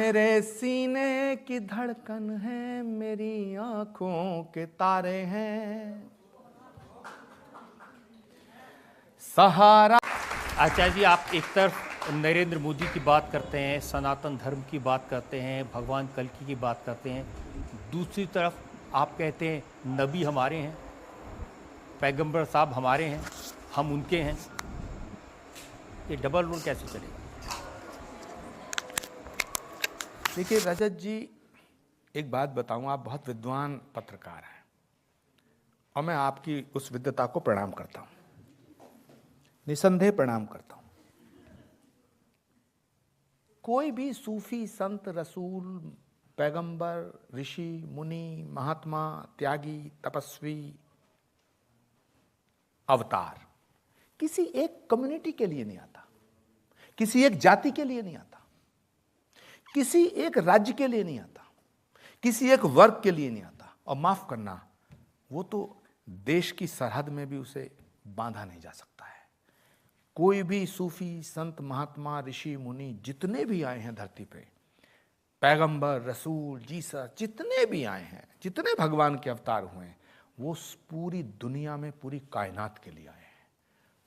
मेरे सीने की धड़कन है, मेरी आंखों के तारे हैं, सहारा। आचार्य जी, आप एक तरफ नरेंद्र मोदी की बात करते हैं, सनातन धर्म की बात करते हैं, भगवान कल्कि की बात करते हैं, दूसरी तरफ आप कहते हैं नबी हमारे हैं, पैगंबर साहब हमारे हैं, हम उनके हैं। ये डबल रोल कैसे चलेगा? देखिए रजत जी, एक बात बताऊं, आप बहुत विद्वान पत्रकार हैं और मैं आपकी उस विद्वता को प्रणाम करता हूं, निसंदेह प्रणाम करता हूं। कोई भी सूफी, संत, रसूल, पैगंबर, ऋषि, मुनि, महात्मा, त्यागी, तपस्वी, अवतार किसी एक कम्युनिटी के लिए नहीं आता, किसी एक जाति के लिए नहीं आता, किसी एक राज्य के लिए नहीं आता, किसी एक वर्ग के लिए नहीं आता। और माफ करना, वो तो देश की सरहद में भी उसे बांधा नहीं जा सकता है। कोई भी सूफी, संत, महात्मा, ऋषि, मुनि जितने भी आए हैं धरती पे, पैगंबर, रसूल, जीसस जितने भी आए हैं, जितने भगवान के अवतार हुए हैं, वो पूरी दुनिया में, पूरी कायनात के लिए आए हैं।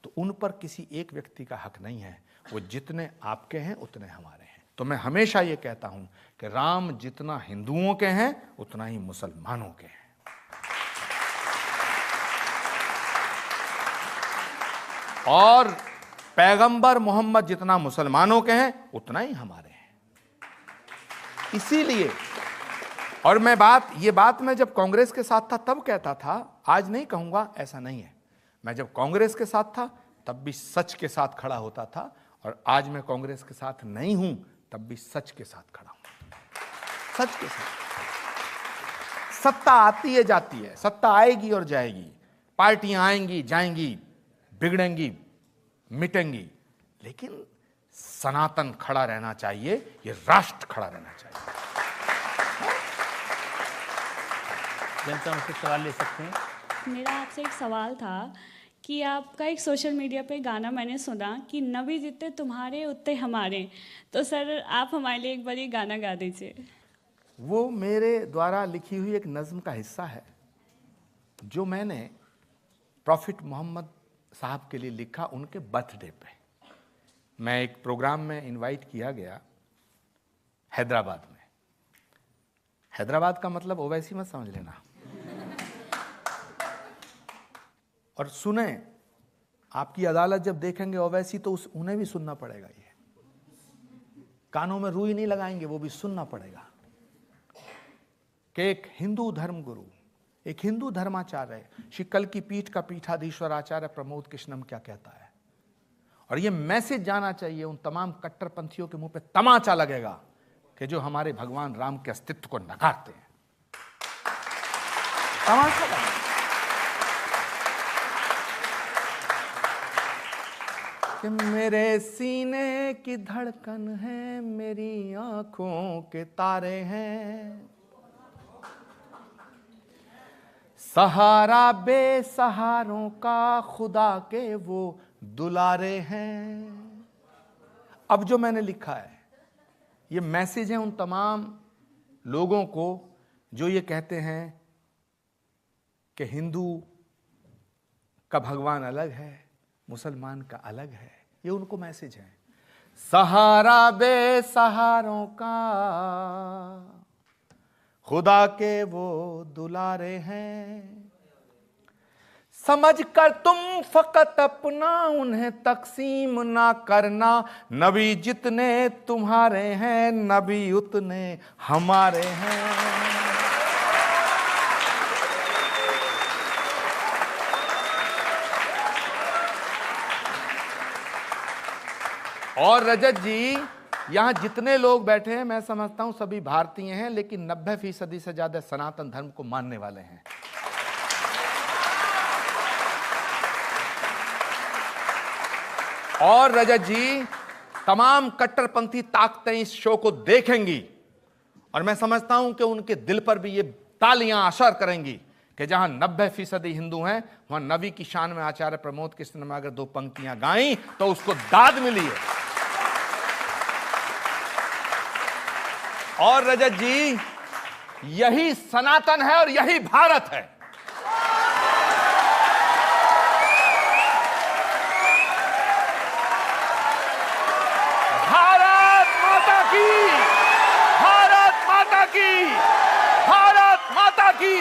तो उन पर किसी एक व्यक्ति का हक नहीं है। वो जितने आपके हैं उतने हमारे हैं। तो मैं हमेशा ये कहता हूं कि राम जितना हिंदुओं के हैं उतना ही मुसलमानों के हैं। और पैगंबर मोहम्मद जितना मुसलमानों के हैं उतना ही हमारे हैं। इसीलिए, और ये बात मैं जब कांग्रेस के साथ था तब कहता था, आज नहीं कहूंगा ऐसा नहीं है। मैं जब कांग्रेस के साथ था तब भी सच के साथ खड़ा होता था, और आज मैं कांग्रेस के साथ नहीं हूं तब भी सच के साथ खड़ा हूं। सच के साथ। सत्ता आती है, जाती है, सत्ता आएगी और जाएगी, पार्टियां आएंगी, जाएंगी, बिगड़ेंगी, मिटेंगी, लेकिन सनातन खड़ा रहना चाहिए, ये राष्ट्र खड़ा रहना चाहिए। जनता मुझसे सवाल ले सकते हैं। मेरा आपसे एक सवाल था कि आपका एक सोशल मीडिया पे गाना मैंने सुना कि नबी जितने तुम्हारे उतने हमारे। तो सर आप हमारे लिए एक बार ये गाना गा दीजिए। वो मेरे द्वारा लिखी हुई एक नज्म का हिस्सा है जो मैंने प्रॉफिट मोहम्मद साहब के लिए लिखा उनके बर्थडे पे। मैं एक प्रोग्राम में इनवाइट किया गया हैदराबाद में। हैदराबाद का मतलब ओवैसी मत समझ लेना। और सुने, आपकी अदालत जब देखेंगे ओवैसी तो उन्हें भी सुनना पड़ेगा। ये कानों में रुई नहीं लगाएंगे, वो भी सुनना पड़ेगा कि एक हिंदू धर्म गुरु, एक हिंदू धर्माचार्य, शिकल की पीठ का पीठाधीश्वर आचार्य प्रमोद कृष्णम क्या कहता है। और ये मैसेज जाना चाहिए उन तमाम कट्टरपंथियों के मुंह पे तमाचा लगेगा कि जो हमारे भगवान राम के अस्तित्व को नकारते हैं। तमाचा लगेगा। कि मेरे सीने की धड़कन है, मेरी आंखों के तारे हैं, सहारा बेसहारों का खुदा के वो दुलारे हैं। अब जो मैंने लिखा है ये मैसेज है उन तमाम लोगों को जो ये कहते हैं कि हिंदू का भगवान अलग है, मुसलमान का अलग है। ये उनको मैसेज है। सहारा बेसहारों का खुदा के वो दुलारे हैं, समझ कर तुम फकत अपना उन्हें तकसीम ना करना। नबी जितने तुम्हारे हैं, नबी उतने हमारे हैं। और रजत जी, यहां जितने लोग बैठे हैं मैं समझता हूं सभी भारतीय हैं, लेकिन 90% से ज्यादा सनातन धर्म को मानने वाले हैं। और रजत जी, तमाम कट्टरपंथी ताकतें इस शो को देखेंगी और मैं समझता हूं कि उनके दिल पर भी ये तालियां असर करेंगी कि जहां 90% हिंदू हैं वहां नबी की शान में आचार्य प्रमोद कृष्ण ने अगर 2 पंक्तियां गाई तो उसको दाद मिली है। और रजत जी, यही सनातन है और यही भारत है। भारत माता की, भारत माता की, भारत माता की।